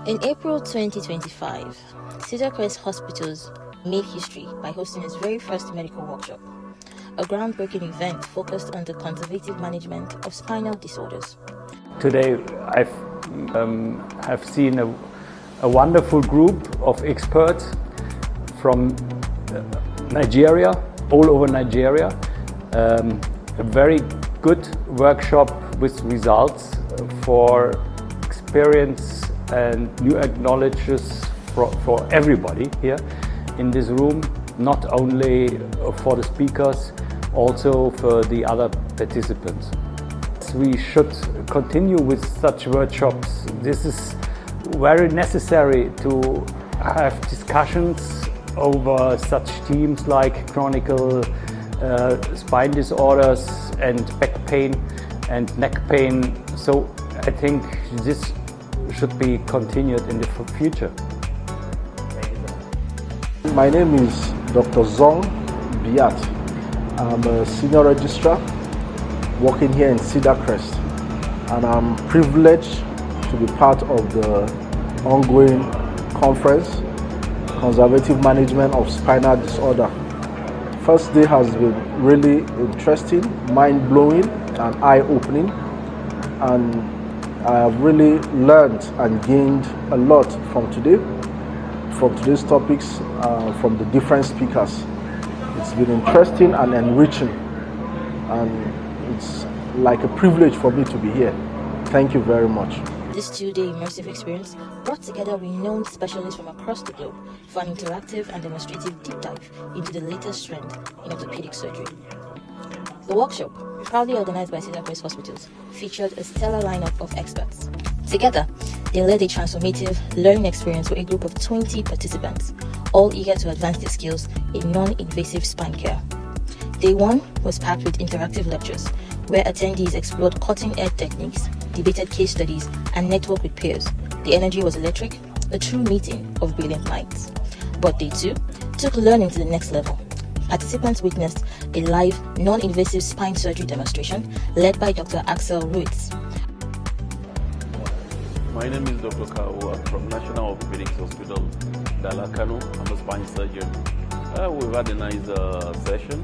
In April 2025, Cedarcrest Hospitals made history by hosting its very first medical workshop, a groundbreaking event focused on the conservative management of spinal disorders. Today I have seen a wonderful group of experts from Nigeria, all over Nigeria. A very good workshop with results for experience and new knowledges for everybody here in this room, not only for the speakers, also for the other participants. We should continue with such workshops. This is very necessary to have discussions over such themes like chronic spine disorders and back pain and neck pain. So I think this should be continued in the future. My name is Dr. Zong Biat. I'm a senior registrar working here in Cedercrest, and I'm privileged to be part of the ongoing conference, Conservative Management of Spinal Disorder. First day has been really interesting, mind-blowing and eye-opening, and I have really learned and gained a lot from today's topics, from the different speakers. It's been interesting and enriching, and it's like a privilege for me to be here. Thank you very much. This two-day immersive experience brought together renowned specialists from across the globe for an interactive and demonstrative deep dive into the latest trend in orthopedic surgery. The workshop, proudly organized by Cedarcrest Hospitals, featured a stellar lineup of experts. Together, they led a transformative learning experience with a group of 20 participants, all eager to advance their skills in non-invasive spine care. Day 1 was packed with interactive lectures, where attendees explored cutting-edge techniques, debated case studies, and networked with peers. The energy was electric, a true meeting of brilliant minds. But Day 2 took learning to the next level. Participants witnessed a live, non-invasive spine surgery demonstration led by Dr. Axel Ruetz. My name is Dr. Kao. I'm from National Orthopaedic Hospital, Dalakano. I'm a spine surgeon. We've had a nice session.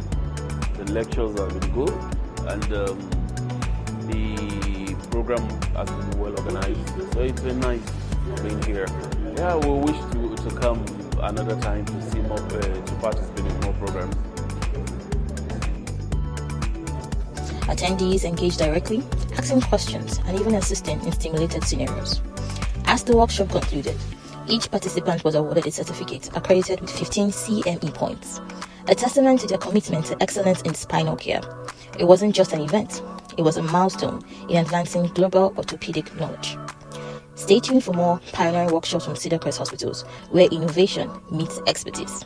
The lectures have been good, and the program has been well organized. So it's been nice being here. Yeah, we wish to come another time to see more, to participate in more programs. Attendees engaged directly, asking questions and even assisting in stimulated scenarios. As the workshop concluded, each participant was awarded a certificate accredited with 15 CME points, a testament to their commitment to excellence in spinal care. It wasn't just an event, it was a milestone in advancing global orthopedic knowledge. Stay tuned for more pioneering workshops from Cedarcrest Hospitals, where innovation meets expertise.